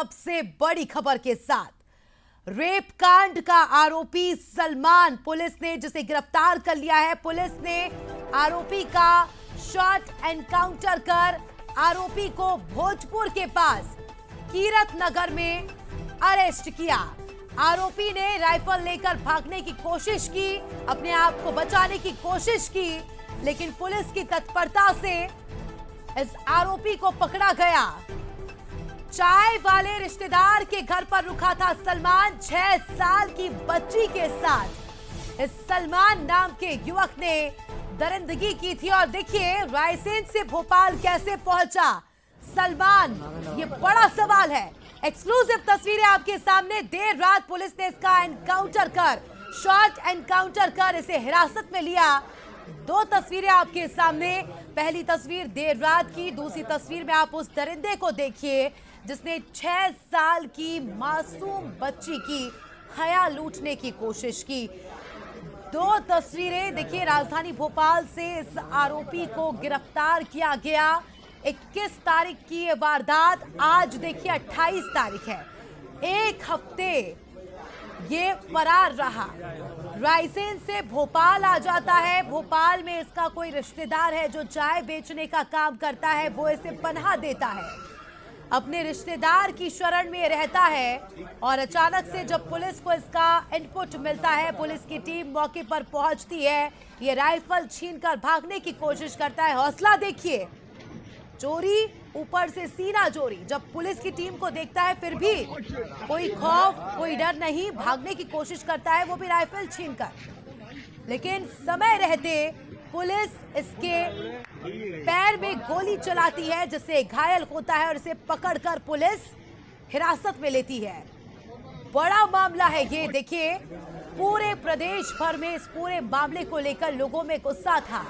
सबसे बड़ी खबर के साथ रेप कांड का आरोपी सलमान, पुलिस ने जिसे गिरफ्तार कर लिया है। पुलिस ने आरोपी का शॉट एनकाउंटर कर आरोपी को भोजपुर के पास कीरत नगर में अरेस्ट किया। आरोपी ने राइफल लेकर भागने की कोशिश की, अपने आप को बचाने की कोशिश की, लेकिन पुलिस की तत्परता से इस आरोपी को पकड़ा गया। चाय वाले रिश्तेदार के घर पर रुका था सलमान 6 साल की बच्ची के साथ। इस सलमान नाम के युवक ने दरिंदगी की थी और देखिए रायसेन से भोपाल कैसे पहुंचा सलमान, ये बड़ा सवाल है। एक्सक्लूसिव तस्वीरें आपके सामने। देर रात पुलिस ने इसका एनकाउंटर कर, शॉट एनकाउंटर कर इसे हिरासत में लिया। 2 तस्वीरें आपके सामने। पहली तस्वीर देर रात की, दूसरी तस्वीर में आप उस दरिंदे को देखिए जिसने 6 साल की मासूम बच्ची की हया लूटने की कोशिश की। 2 तस्वीरें देखिए। राजधानी भोपाल से इस आरोपी को गिरफ्तार किया गया। 21 तारीख की ये वारदात, आज देखिए 28 तारीख है। 1 हफ्ते ये फरार रहा। रायसेन से भोपाल आ जाता है। भोपाल में इसका कोई रिश्तेदार है जो चाय बेचने का काम करता है, वो इसे पनाह देता है, अपने रिश्तेदार की शरण में रहता है। और अचानक से जब पुलिस को इसका इनपुट मिलता है, पुलिस की टीम मौके पर पहुंचती है, ये राइफल छीनकर भागने की कोशिश करता है। हौसला देखिए, चोरी ऊपर से सीना चोरी। जब पुलिस की टीम को देखता है फिर भी कोई खौफ, कोई डर नहीं, भागने की कोशिश करता है, वो भी राइफल छीनकर। लेकिन समय रहते पुलिस इसके पैर में गोली चलाती है जिससे घायल होता है और इसे पकड़कर पुलिस हिरासत में लेती है। बड़ा मामला है ये। देखिए पूरे प्रदेश भर में इस पूरे मामले को लेकर लोगों में गुस्सा था,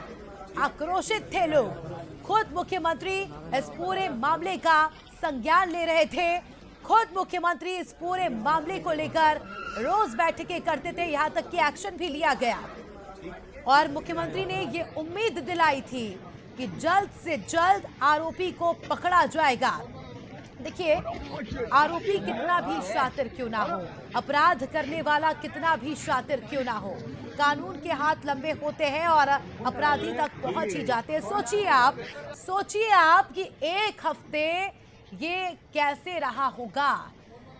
आक्रोशित थे लोग। खुद मुख्यमंत्री इस पूरे मामले का संज्ञान ले रहे थे। खुद मुख्यमंत्री इस पूरे मामले को लेकर रोज बैठकें करते थे, यहां तक कि एक्शन भी लिया गया। और मुख्यमंत्री ने ये उम्मीद दिलाई थी कि जल्द से जल्द आरोपी को पकड़ा जाएगा। देखिए आरोपी कितना भी शातिर क्यों ना हो, अपराध करने वाला कितना भी शातिर क्यों ना हो, कानून के हाथ लंबे होते हैं और अपराधी तक पहुंच ही जाते हैं। सोचिए आप कि 1 हफ्ते ये कैसे रहा होगा,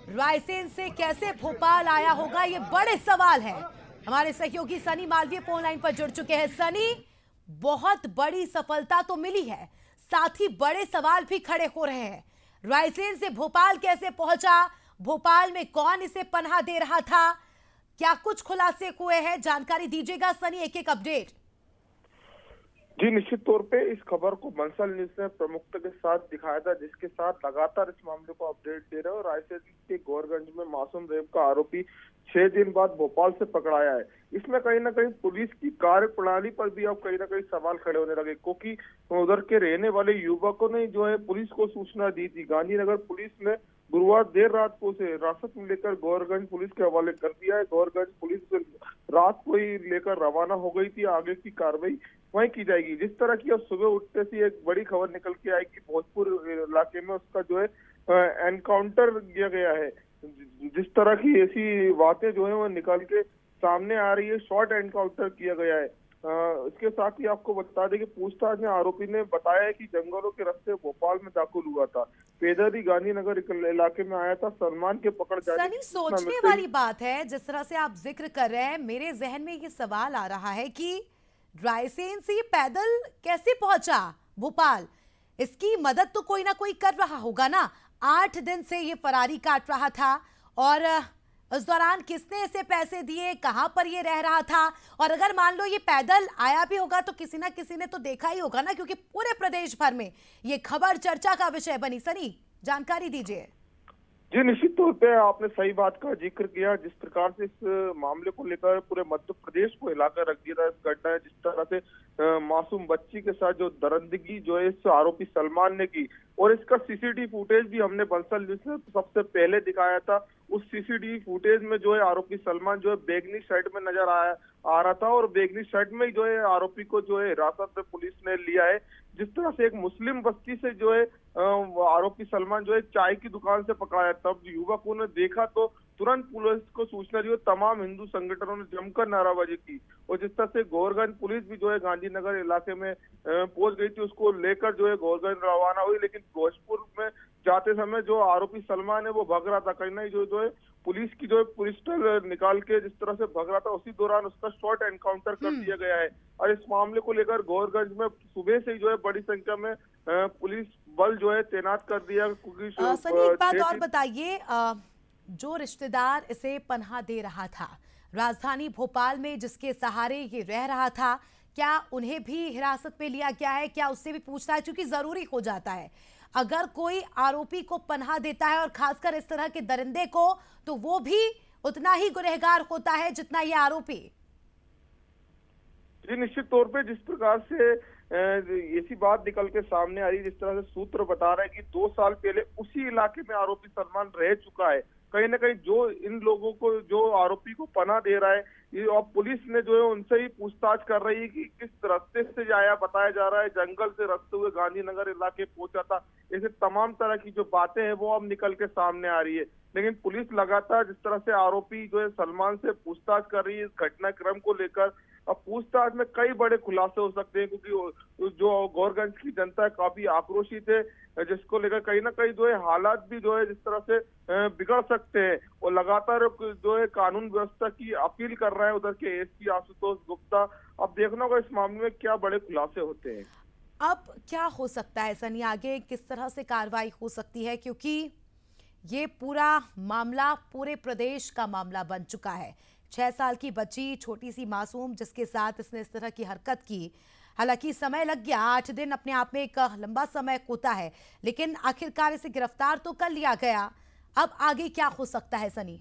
रायसेन से कैसे भोपाल आया होगा, ये बड़े सवाल है। हमारे सहयोगी सनी मालवीय फोन लाइन पर जुड़ चुके हैं। सनी, बहुत बड़ी सफलता तो मिली है, साथ ही बड़े सवाल भी खड़े हो रहे हैं। रायसेन से भोपाल कैसे पहुंचा, भोपाल में कौन इसे पनाह दे रहा था, क्या कुछ खुलासे हुए हैं, जानकारी दीजिएगा सनी, एक अपडेट। जी निश्चित तौर पे इस खबर को बंसल न्यूज ने प्रमुखता के साथ दिखाया था, जिसके साथ लगातार इस मामले को अपडेट दे रहे हैं। और रायसेन के गौरगंज में मासूम रेप का आरोपी 6 दिन बाद भोपाल से पकड़ाया है। इसमें कहीं ना कहीं पुलिस की कार्य प्रणाली पर भी अब कहीं ना कहीं सवाल खड़े होने लगे, क्योंकि उधर के रहने वाले युवकों ने जो है पुलिस को सूचना दी थी। गांधीनगर पुलिस ने गुरुवार देर रात को उसे हिरासत में लेकर गौरगंज पुलिस के हवाले कर दिया है। गौरगंज पुलिस रात को ही लेकर रवाना हो गई थी, आगे की कार्रवाई वहीं की जाएगी। जिस तरह की अब सुबह उठते से एक बड़ी खबर निकल के आई कि भोजपुर इलाके में उसका जो है एनकाउंटर किया गया है। जिस तरह की ऐसी बातें जो है वो निकाल के सामने आ रही है, शॉर्ट एनकाउंटर किया गया है। इसके साथ ही आपको बता दें कि पूछताछ में आरोपी ने बताया है कि जंगलों के रास्ते भोपाल में दाखिल हुआ था, पैदल ही गांधीनगर इलाके में आया था। सलमान के पकड़ जाने की सोचने वाली बात है, जिस तरह से आप जिक्र कर रहे हैं, मेरे जहन में ये सवाल आ रहा है कि रायसेन से पैदल कैसे पहुंचा भोपाल, इसकी मदद तो कोई ना कोई कर रहा होगा ना। 8 दिन से ये फरारी काट रहा था और उस दौरान किसने इसे पैसे दिए, कहां पर ये रह रहा था, और अगर मान लो ये पैदल आया भी होगा तो किसी ना किसी ने तो देखा ही होगा ना, क्योंकि पूरे प्रदेश भर में ये खबर चर्चा का विषय बनी। सनी, जानकारी दीजिए। जी निश्चित तौर पे आपने सही बात का जिक्र किया। जिस प्रकार से इस मामले को लेकर पूरे मध्य प्रदेश को हिलाकर रख दिया था इस घटना है, जिस तरह से मासूम बच्ची के साथ जो दरिंदगी जो है इस आरोपी सलमान ने की, और इसका सीसीटीवी फुटेज भी हमने बंसल न्यूज में सबसे पहले दिखाया था। उस सीसीटीवी फुटेज में जो है आरोपी सलमान जो है बैगनी शर्ट में नजर आ रहा था, और बैगनी शर्ट में ही जो है आरोपी को जो है हिरासत में पुलिस ने लिया है। जिस तरह से एक मुस्लिम बस्ती से जो है वो आरोपी सलमान जो है चाय की दुकान से पकड़ाया, तब युवकों ने देखा तो तुरंत पुलिस को सूचना दी और तमाम हिंदू संगठनों ने जमकर नाराबाजी की। और जिस तरह से गोरगंज पुलिस भी जो है गांधीनगर इलाके में पहुंच गई थी, उसको लेकर जो है गोरगंज रवाना हुई, लेकिन भोजपुर में जाते समय जो आरोपी सलमान है वो भाग रहा था। कहीं ना जो है पुलिस की जो है पिस्टल निकाल के जिस तरह से भाग रहा था, उसी दौरान उसका शॉर्ट एनकाउंटर कर दिया गया है। और इस मामले को लेकर गोरगंज में सुबह से ही जो है बड़ी संख्या में पुलिस बल जो है तैनात कर दिया। क्योंकि सनी, एक बात और बताइए, जो रिश्तेदार इसे पनाह दे रहा था राजधानी भोपाल में, जिसके सहारे ये रह रहा था, क्या उन्हें भी हिरासत में लिया गया है? क्या उससे भी पूछताछ, क्योंकि जरूरी हो जाता है अगर कोई आरोपी को पनाह देता है और खासकर इस तरह के दरिंदे को, तो वो भी उतना ही गुनहगार होता है जितना ये आरोपी। जी निश्चित तौर पे जिस प्रकार से ऐसी बात निकल के सामने आ रही है, जिस तरह से सूत्र बता रहे हैं कि 2 साल पहले उसी इलाके में आरोपी सलमान रह चुका है। कहीं ना कहीं जो इन लोगों को, जो आरोपी को पनाह दे रहा है, ये और पुलिस ने जो है उनसे ही पूछताछ कर रही है कि किस रास्ते से आया। बताया जा रहा है जंगल से रास्ते हुए गांधीनगर इलाके पहुंचा था। ऐसे तमाम तरह की जो बातें हैं वो अब निकल के सामने आ रही है। लेकिन पुलिस लगातार जिस तरह से आरोपी जो है सलमान से पूछताछ कर रही है इस घटनाक्रम को लेकर। अब पूछताछ में कई बड़े खुलासे हो सकते हैं, क्योंकि जो गोरगंज की जनता काफी आक्रोशित है, जिसको लेकर कहीं ना कहीं जो है हालात भी जो है जिस तरह से बिगड़ सकते हैं। और लगातार जो है कानून व्यवस्था की अपील कर रहे हैं उधर के एसपी आशुतोष गुप्ता। अब देखना होगा इस मामले में क्या बड़े खुलासे होते हैं। अब क्या हो सकता है सनी, आगे किस तरह से कार्रवाई हो सकती है, क्योंकि ये पूरा मामला पूरे प्रदेश का मामला बन चुका है। 6 साल की बच्ची, छोटी सी मासूम, जिसके साथ इसने इस तरह की हरकत की। हालांकि समय लग गया, 8 दिन अपने आप में एक लंबा समय होता है, लेकिन आखिरकार इसे गिरफ्तार तो कर लिया गया। अब आगे क्या हो सकता है सनी?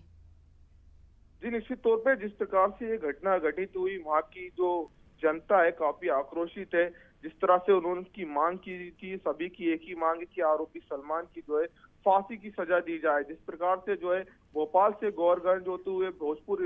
जी निश्चित तौर पे जिस प्रकार से ये घटना घटित हुई, वहाँ की जो जनता है काफी आक्रोशित है। जिस तरह से उन्होंने उसकी मांग की थी, सभी की एक ही मांग है कि आरोपी सलमान की जो है फांसी की सजा दी जाए। जिस प्रकार से जो है भोपाल से गोरगंज होते हुए भोजपुर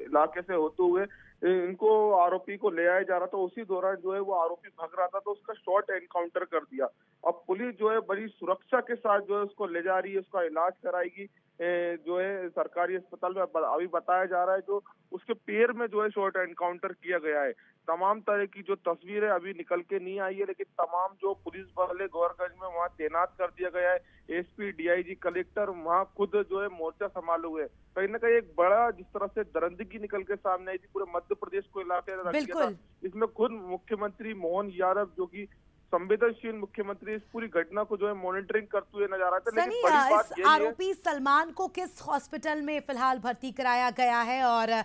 इलाके से होते हुए इनको आरोपी को ले आया जा रहा था, उसी दौरान जो है वो आरोपी भाग रहा था तो उसका शॉर्ट एनकाउंटर कर दिया। अब पुलिस जो है बड़ी सुरक्षा के साथ जो है उसको ले जा रही है, उसका इलाज कराएगी जो है सरकारी अस्पताल में। अभी बताया जा रहा है जो उसके पैर में जो है शॉर्ट एनकाउंटर किया गया है। तमाम तरह की जो तस्वीरें अभी निकल के नहीं आई है, लेकिन तमाम जो पुलिस बल है गोरगंज में वहाँ तैनात कर दिया गया है। एसपी, डीआईजी, कलेक्टर वहाँ खुद जो है मोर्चा संभाले हुए। कहीं ना कहीं एक बड़ा जिस तरह से दरिंदगी निकल के सामने आई थी, पूरे मध्य प्रदेश को इलाके रख दिया था। इसमें खुद मुख्यमंत्री मोहन यादव, जो कि संवेदनशील मुख्यमंत्री, इस पूरी घटना को जो है मॉनिटरिंग करते हुए नजर आ रहा था। लेकिन बड़ी बात यही है, आरोपी सलमान को किस हॉस्पिटल में फिलहाल भर्ती कराया गया है और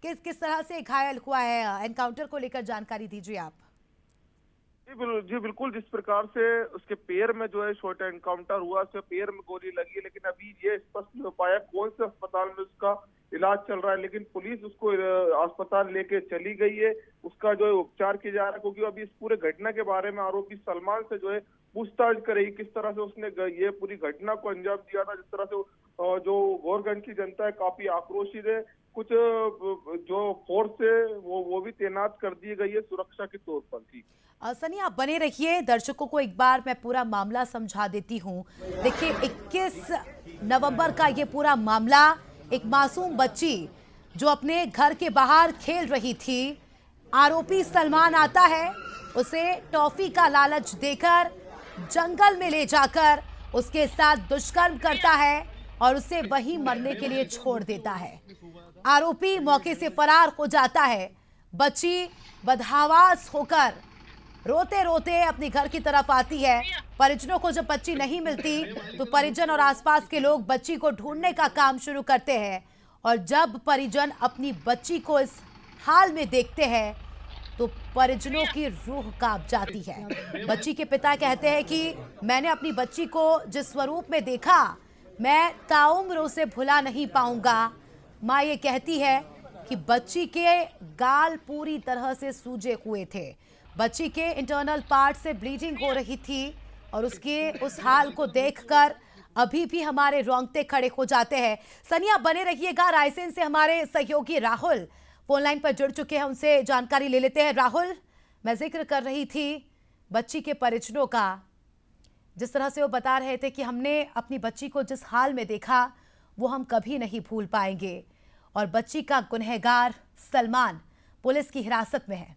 किस तरह से घायल हुआ है? एनकाउंटर को लेकर जानकारी दीजिए आप। जी बिल्कुल, जिस प्रकार से उसके पैर में जो है शॉर्ट एनकाउंटर हुआ, उसके पैर में गोली लगी है, लेकिन अभी ये स्पष्ट नहीं हो पाया कौन से अस्पताल में उसका इलाज चल रहा है। लेकिन पुलिस उसको अस्पताल लेके चली गई है, उसका जो है उपचार किया जा रहा है, क्योंकि अभी इस पूरे घटना के बारे में आरोपी सलमान से जो है पूछताछ करेगी, किस तरह से उसने ये पूरी घटना को अंजाम दिया था। जिस तरह से जो गोरगंज की जनता है काफी आक्रोशित है। कुछ जो फोर्स है वो भी तैनात कर दी गई है सुरक्षा के तौर पर। ठीक सनी, आप बने रहिए, दर्शकों को एक बार मैं पूरा मामला समझा देती हूँ। देखिए, 21 नवंबर का ये पूरा मामला, एक मासूम बच्ची जो अपने घर के बाहर खेल रही थी, आरोपी सलमान आता है, उसे टॉफी का लालच देकर जंगल में ले जाकर उसके साथ दुष्कर्म करता है और उसे वहीं मरने के लिए छोड़ देता है। आरोपी मौके से फरार हो जाता है। बच्ची बदहवास होकर रोते रोते अपने घर की तरफ आती है। परिजनों को जब बच्ची नहीं मिलती तो परिजन और आसपास के लोग बच्ची को ढूंढने का काम शुरू करते हैं, और जब परिजन अपनी बच्ची को इस हाल में देखते हैं तो परिजनों की रूह कांप जाती है। बच्ची के पिता कहते हैं कि मैंने अपनी बच्ची को जिस स्वरूप में देखा, मैं ताउम्र उसे भुला नहीं पाऊंगा। माँ ये कहती है कि बच्ची के गाल पूरी तरह से सूजे हुए थे, बच्ची के इंटरनल पार्ट से ब्लीडिंग हो रही थी, और उसके उस हाल को देखकर अभी भी हमारे रोंगटे खड़े हो जाते हैं। सनी, आप बने रहिएगा। रायसेन से हमारे सहयोगी राहुल फोन लाइन पर जुड़ चुके हैं, उनसे जानकारी ले लेते हैं। राहुल, मैं जिक्र कर रही थी बच्ची के परिजनों का, जिस तरह से वो बता रहे थे कि हमने अपनी बच्ची को जिस हाल में देखा वो हम कभी नहीं भूल पाएंगे। और बच्ची का गुनहगार सलमान पुलिस की हिरासत में है।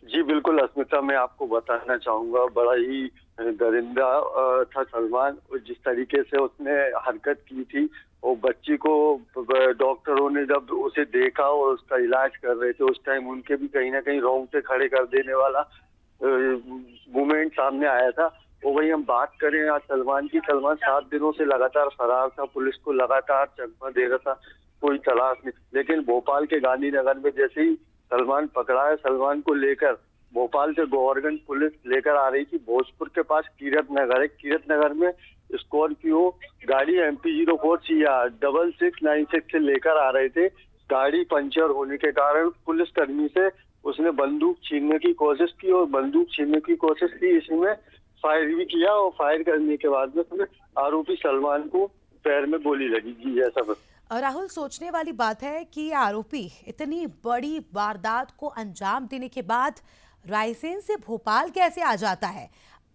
जी बिल्कुल अस्मिता, मैं आपको बताना चाहूंगा, बड़ा ही दरिंदा था सलमान। जिस तरीके से उसने हरकत की थी, और बच्ची को डॉक्टरों ने जब उसे देखा और उसका इलाज कर रहे थे, उस टाइम उनके भी कहीं ना कहीं रोंगटे खड़े कर देने वाला मूवमेंट सामने आया था। और वही हम बात करें आज सलमान की, सलमान 7 दिनों से लगातार फरार था, पुलिस को लगातार चकमा दे रहा था, कोई तलाश नहीं। लेकिन भोपाल के गांधीनगर में जैसे ही सलमान पकड़ा है, सलमान को लेकर भोपाल से गोवर्धन पुलिस लेकर आ रही थी। भोजपुर के पास कीरत नगर है, कीरत नगर में स्कॉर्पियो गाड़ी MP04 6696 से लेकर आ रहे थे। गाड़ी पंचर होने के कारण पुलिसकर्मी से उसने बंदूक छीनने की कोशिश की, और बंदूक छीनने की कोशिश की, इसमें फायर भी किया, और फायर करने के बाद में उसने आरोपी सलमान को पैर में गोली लगी। जी ऐसा बस। राहुल, सोचने वाली बात है कि आरोपी इतनी बड़ी वारदात को अंजाम देने के बाद रायसेन से भोपाल कैसे आ जाता है?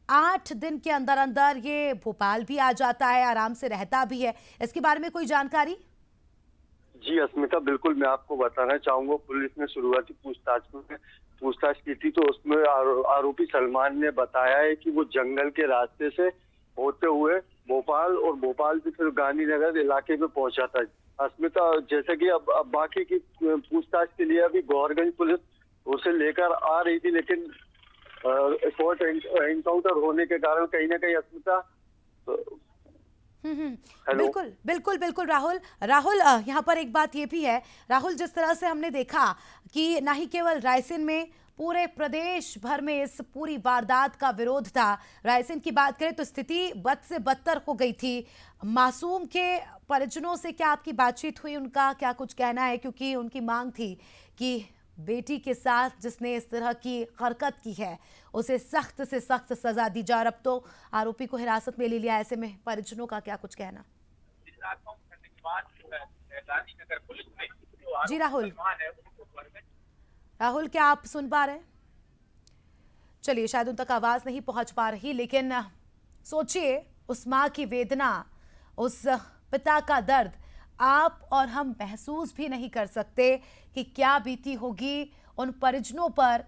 8 दिन के अंदर अंदर ये भोपाल भी आ जाता है, आराम से रहता भी है, इसके बारे में कोई जानकारी? जी अस्मिता, बिल्कुल मैं आपको बताना चाहूंगा। पुलिस ने शुरुआती पूछताछ की थी, तो उसमें आरोपी सलमान ने बताया है कि वो जंगल के रास्ते से होते हुए भोपाल, और भोपाल से फिर गांधीनगर इलाके में पहुंचा था। अस्मिता, जैसे कि अब बाकी की पूछताछ के लिए अभी गोवर्धन पुलिस उसे लेकर आ रही थी, लेकिन शॉर्ट एनकाउंटर होने के कारण कहीं ना कहीं अस्मिता। बिल्कुल बिल्कुल बिल्कुल राहुल, यहाँ पर एक बात ये भी है राहुल, जिस तरह से हमने देखा कि ना ही केवल रायसेन में, पूरे प्रदेश भर में इस पूरी वारदात का विरोध था। रायसेन की बात करें तो स्थिति बद से बदतर हो गई थी। मासूम के परिजनों से क्या आपकी बातचीत हुई, उनका क्या कुछ कहना है? क्योंकि उनकी मांग थी कि बेटी के साथ जिसने इस तरह की हरकत की है उसे सख्त से सख्त सजा दी जाए। अब तो आरोपी को हिरासत में ले लिया, ऐसे में परिजनों का क्या कुछ कहना? जी राहुल, क्या आप सुन पा रहे हैं? चलिए, शायद उन तक आवाज नहीं पहुंच पा रही, लेकिन सोचिए उस माँ की वेदना, उस पिता का दर्द आप और हम महसूस भी नहीं कर सकते कि क्या बीती होगी उन परिजनों पर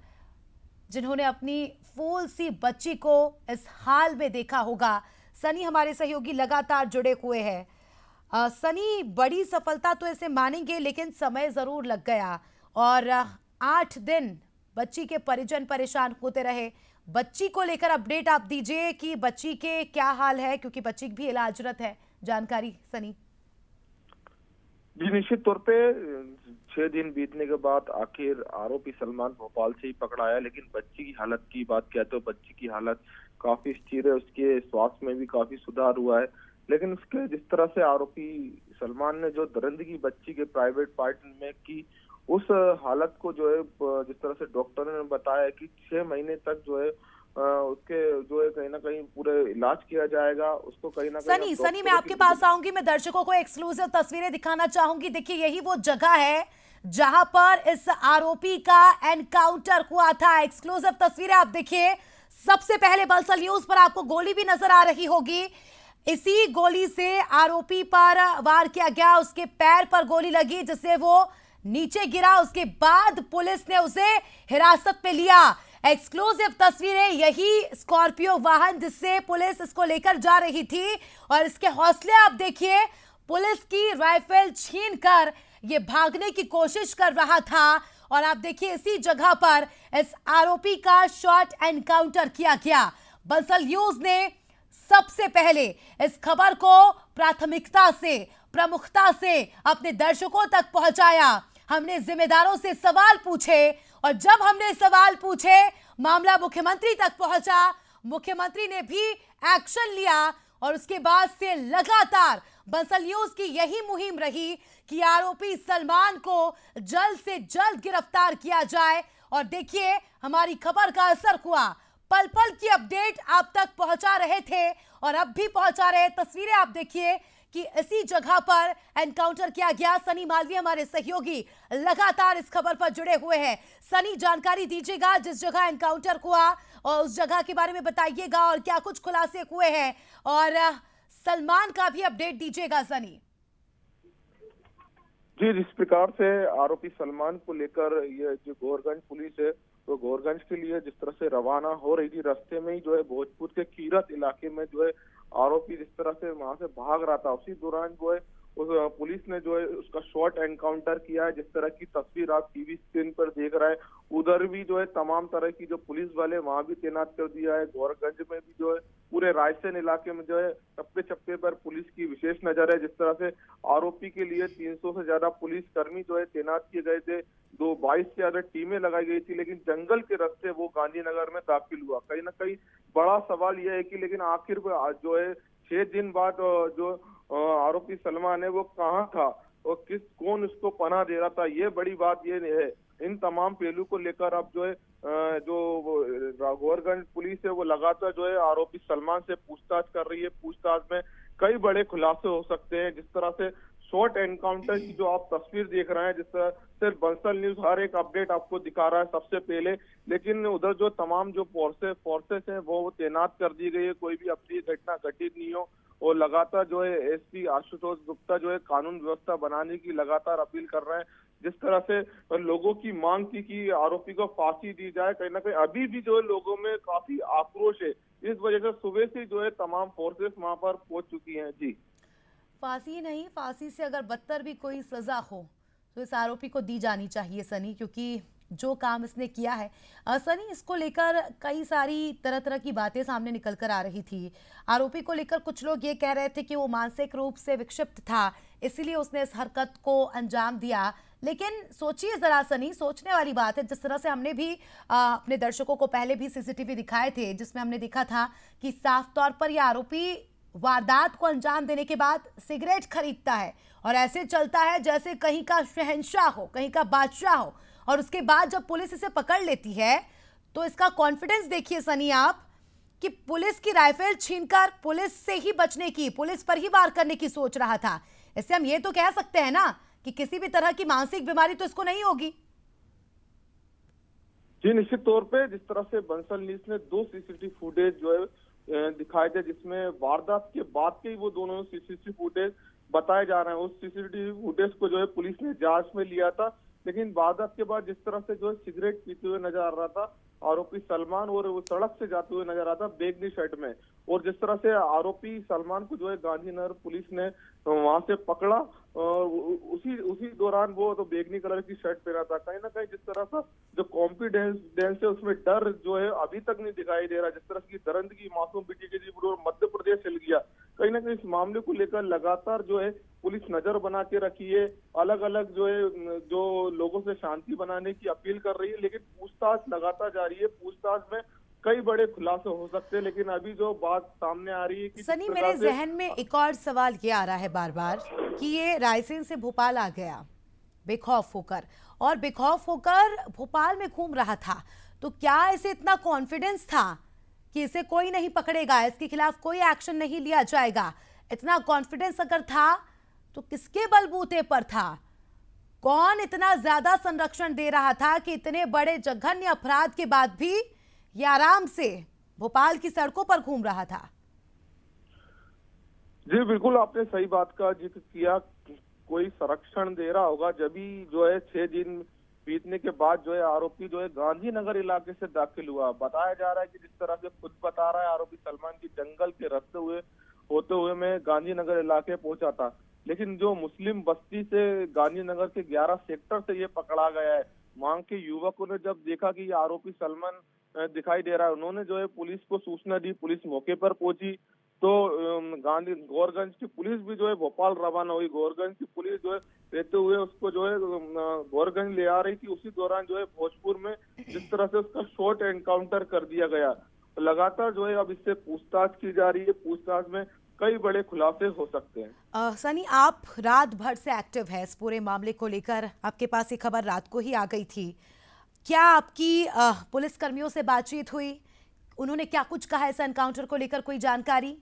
जिन्होंने अपनी फूल सी बच्ची को इस हाल में देखा होगा। सनी हमारे सहयोगी लगातार जुड़े हुए हैं। सनी, बड़ी सफलता तो ऐसे मानेंगे, लेकिन समय जरूर लग गया, और 8 दिन बच्ची के परिजन परेशान होते रहे। बच्ची को लेकर अपडेट आप दीजिए कि बच्ची के क्या हाल है, क्योंकि बच्ची भी इलाजरत है। जानकारी सनी। जी निश्चित तौर पे 6 दिन बीतने के बाद आखिर आरोपी सलमान भोपाल से ही पकड़ाया, लेकिन बच्ची की हालत की बात किया तो बच्ची की हालत काफी स्थिर है, उसके स्वास्थ्य में भी काफी सुधार हुआ है। लेकिन उसके जिस तरह से आरोपी सलमान ने जो दरिंदगी बच्ची के प्राइवेट पार्ट में की, उस हालत को जो है जिस तरह से डॉक्टर ने बताया कि 6 महीने तक जो है उसके जो है कहीं ना कहीं पूरे इलाज किया जाएगा, उसको कहीं ना कहीं। सनी मैं आपके पास आऊंगी, मैं दर्शकों को एक्सक्लूसिव तस्वीरें दिखाना चाहूंगी। देखिए, यही वो जगह है जहां पर इस आरोपी का एनकाउंटर हुआ था। एक्सक्लूसिव तस्वीरें आप देखिए। सबसे पहले बलसल न्यूज पर आपको गोली भी नजर आ रही होगी। इसी गोली से आरोपी पर वार किया गया, उसके पैर पर गोली लगी जिससे वो नीचे गिरा। उसके बाद पुलिस ने उसे हिरासत में लिया। एक्सक्लूसिव तस्वीरें, यही स्कॉर्पियो वाहन जिससे पुलिस इसको लेकर जा रही थी, और इसके हौसले आप देखिए। पुलिस की राइफल छीनकर ये भागने की कोशिश कर रहा था, और आप देखिए इसी जगह पर इस आरोपी का शॉर्ट एनकाउंटर किया गया। बलसल न्यूज ने सबसे पहले इस खबर को प्राथमिकता से, प्रमुखता से अपने दर्शकों तक पहुंचाया। हमने जिम्मेदारों से सवाल पूछे, और जब हमने सवाल पूछे मामला मुख्यमंत्री तक पहुंचा। मुख्यमंत्री ने भी एक्शन लिया, और उसके बाद से लगातार बलसल न्यूज की यही मुहिम रही कि आरोपी सलमान को जल्द से जल्द गिरफ्तार किया जाए। और देखिए, हमारी खबर का असर हुआ। पल पल की अपडेट आप तक पहुंचा रहे थे, और अब भी पहुंचा रहे। तस्वीरें आप देखिए कि इसी जगह पर एनकाउंटर किया गया। सनी मालवीय हमारे सहयोगी लगातार इस खबर पर जुड़े हुए हैं। सनी, जानकारी दीजिएगा, जिस जगह एनकाउंटर हुआ और उस जगह के बारे में बताइएगा और क्या कुछ खुलासे हुए हैं, और सलमान का भी अपडेट दीजिएगा सनी। जी, जिस प्रकार से आरोपी सलमान को लेकर ये जो गोरगंज पुलिस है तो गोरगंज के लिए जिस तरह से रवाना हो रही थी, रास्ते में ही जो है भोजपुर के कीरत इलाके में जो है आरोपी जिस तरह से वहां से भाग रहा था, उसी दौरान जो है उस पुलिस ने जो है उसका शॉर्ट एनकाउंटर किया है। जिस तरह की तस्वीर आप टीवी स्क्रीन पर देख रहे हैं, उधर भी जो है तमाम तरह की जो पुलिस वाले वहां भी तैनात कर दिया है। गोरगंज में भी जो है पूरे रायसेन इलाके में जो है चप्पे चप्पे पर पुलिस की विशेष नजर है। जिस तरह से आरोपी के लिए 300 से ज्यादा पुलिस कर्मी जो है तैनात किए गए थे, 22 से ज्यादा टीमें लगाई गई थी, लेकिन जंगल के रास्ते वो गांधीनगर में दाखिल हुआ। कहीं ना कहीं बड़ा सवाल यह है कि लेकिन आखिर जो है 6 दिन बाद जो आरोपी सलमान है वो कहाँ था और कौन उसको पनाह दे रहा था, ये बड़ी बात ये है। इन तमाम पहलू को लेकर अब जो है जो गोरगंज पुलिस है वो लगातार जो है आरोपी सलमान से पूछताछ कर रही है। पूछताछ में कई बड़े खुलासे हो सकते हैं। जिस तरह से शॉर्ट एनकाउंटर की जो आप तस्वीर देख रहे हैं, जिस तरह से बंसल न्यूज हर एक अपडेट आपको दिखा रहा है सबसे पहले, लेकिन उधर जो तमाम जो फोर्सेस हैं वो तैनात कर दी गई है, कोई भी अप्रिय घटना घटित नहीं हो। और लगातार जो है एसपी आशुतोष गुप्ता जो है कानून व्यवस्था बनाने की लगातार अपील कर रहे हैं। जिस तरह से लोगों की मांग थी कि आरोपी को फांसी दी जाए, कहीं ना कहीं अभी भी जो है लोगों में काफी आक्रोश है। इस वजह से सुबह से जो है तमाम फोर्सेस वहां पर पहुंच चुकी हैं। जी, फांसी नहीं, फांसी से अगर बदतर भी कोई सजा हो तो इस आरोपी को दी जानी चाहिए सनी, क्योंकि जो काम इसने किया है। सनी, इसको लेकर कई सारी तरह तरह की बातें सामने निकल कर आ रही थी। आरोपी को लेकर कुछ लोग ये कह रहे थे कि वो मानसिक रूप से विक्षिप्त था, इसीलिए उसने इस हरकत को अंजाम दिया। लेकिन सोचिए जरा सनी, सोचने वाली बात है। जिस तरह से हमने भी अपने दर्शकों को पहले भी सीसीटीवी दिखाए थे, जिसमें हमने देखा था कि साफ तौर पर यह आरोपी वारदात को अंजाम देने के बाद सिगरेट खरीदता है और ऐसे चलता है जैसे कहीं का शहंशाह हो, कहीं का बादशाह हो। और उसके बाद जब पुलिस इसे पकड़ लेती है तो इसका कॉन्फिडेंस देखिए सनी आप, कि पुलिस की राइफल छीनकर पुलिस से ही बचने की, पुलिस पर ही वार करने की सोच रहा था। इससे हम ये तो कह सकते हैं ना कि किसी भी तरह की मानसिक बीमारी तो इसको नहीं होगी। जी, निश्चित तौर पे जिस तरह से बंसल न्यूज ने 2 सीसीटीवी फुटेज जो है दिखाए थे, जिसमें वारदात के बाद के ही वो दोनों सीसीटीवी फुटेज बताए जा रहे हैं। उस सीसीटीवी फुटेज को जो है पुलिस ने जांच में लिया था, लेकिन वारदात के बाद जिस तरह से जो है सिगरेट पीते हुए नजर आ रहा था आरोपी सलमान, और वो सड़क से जाते हुए नजर आ रहा था बैगनी शर्ट में। और जिस तरह से आरोपी सलमान को जो है गांधीनगर पुलिस ने वहां से पकड़ा और उसी दौरान वो तो बैगनी कलर की शर्ट पहना था। कहीं ना कहीं जिस तरह का जो कॉन्फिडेंस है उसमें डर जो है अभी तक नहीं दिखाई दे रहा। जिस तरह की दरिंदगी मासूम बेटी के जी मध्य प्रदेश चल गया, कहीं ना कहीं इस मामले को लेकर लगातार जो है पुलिस नजर बना के रखी है। अलग अलग जो है जो लोगों से शांति बनाने की अपील कर रही है, लेकिन पूछताछ लगातार जारी है। पूछताछ में कई बड़े खुलासे हो सकते हैं, लेकिन अभी जो बात सामने आ रही है कि सनी, मेरे जहन में एक और सवाल ये आ रहा है बार बार कि ये रायसेन से भोपाल आ गया बेखौफ होकर, और बेखौफ होकर भोपाल में घूम रहा था, तो क्या इसे इतना कॉन्फिडेंस था कि इसे कोई नहीं पकड़ेगा, इसके खिलाफ कोई एक्शन नहीं लिया जाएगा? इतना कॉन्फिडेंस अगर था तो किसके बलबूते पर था? कौन इतना ज्यादा संरक्षण दे रहा था कि इतने बड़े जघन्य अपराध के बाद भी ये आराम से भोपाल की सड़कों पर घूम रहा था? जी, बिल्कुल आपने सही बात का जिक्र किया। कोई संरक्षण दे रहा होगा, जब भी जो है 6 दिन बीतने के बाद जो है आरोपी जो है गांधीनगर इलाके से दाखिल हुआ। बताया जा रहा है कि जिस तरह से खुद बता रहा है आरोपी सलमान की जंगल के रास्ते होते हुए मैं गांधीनगर इलाके पहुंचा था, लेकिन जो मुस्लिम बस्ती से गांधीनगर के 11 सेक्टर से ये पकड़ा गया है। वहां के युवकों ने जब देखा कि ये आरोपी सलमान दिखाई दे रहा है, उन्होंने जो है पुलिस को सूचना दी। पुलिस मौके पर पहुंची तो गोरगंज की पुलिस भी जो है भोपाल रवाना हुई। गोरगंज की पुलिस जो है रहते हुए उसको जो है गोरगंज ले आ रही थी। उसी दौरान जो है भोजपुर में जिस तरह से उसका शॉर्ट एनकाउंटर कर दिया गया। लगातार जो है अब इससे पूछताछ की जा रही है। पूछताछ में कई बड़े खुलासे हो सकते हैं। सनी, आप रात भर से एक्टिव है इस पूरे मामले को लेकर, आपके पास ये खबर रात को ही आ गई थी। क्या आपकी पुलिस कर्मियों से बातचीत हुई? उन्होंने क्या कुछ कहा इस एनकाउंटर को लेकर, कोई जानकारी?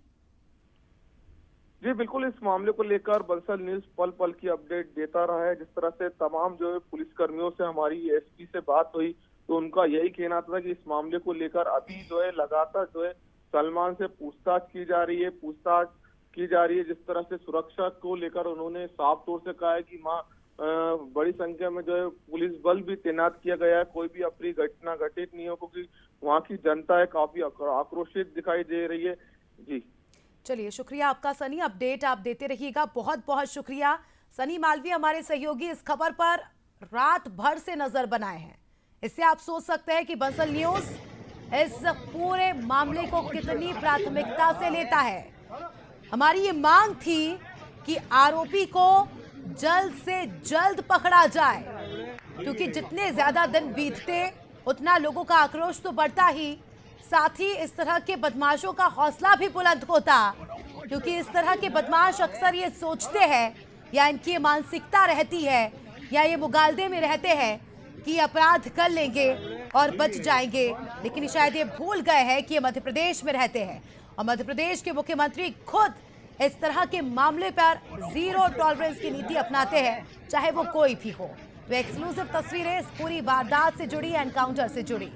जी बिल्कुल, इस मामले को लेकर बंसल न्यूज पल पल की अपडेट देता रहा है। जिस तरह से तमाम जो है पुलिस कर्मियों से हमारी एसपी से बात हुई तो उनका यही कहना था कि इस मामले को लेकर अभी जो है लगातार जो है सलमान से पूछताछ की जा रही है। जिस तरह से सुरक्षा को लेकर उन्होंने साफ तौर से कहा है कि बड़ी संख्या में जो है पुलिस बल भी तैनात किया गया है, कोई भी अप्रिय घटना घटित नहीं हो, क्योंकि वहाँ की जनता है काफी आक्रोशित दिखाई दे रही है। जी चलिए, शुक्रिया आपका सनी, अपडेट आप देते रहिएगा। बहुत बहुत शुक्रिया सनी मालवीय, हमारे सहयोगी इस खबर पर रात भर से नजर बनाए हैं। इससे आप सोच सकते हैं कि बंसल न्यूज इस पूरे मामले को कितनी प्राथमिकता से लेता है। हमारी ये मांग थी कि आरोपी को जल्द से जल्द पकड़ा जाए, क्योंकि जितने ज्यादा दिन बीतते उतना लोगों का आक्रोश तो बढ़ता ही, साथ ही इस तरह के बदमाशों का हौसला भी बुलंद होता, क्योंकि इस तरह के बदमाश अक्सर ये सोचते हैं या इनकी ये मानसिकता रहती है या ये मुगालदे में रहते हैं कि अपराध कर लेंगे और बच जाएंगे, लेकिन शायद ये भूल गए हैं कि ये मध्य प्रदेश में रहते हैं और मध्य प्रदेश के मुख्यमंत्री खुद इस तरह के मामले पर जीरो टॉलरेंस की नीति अपनाते हैं, चाहे वो कोई भी हो। तो एक्सक्लूसिव तस्वीरें इस पूरी वारदात से जुड़ी, एनकाउंटर से जुड़ी।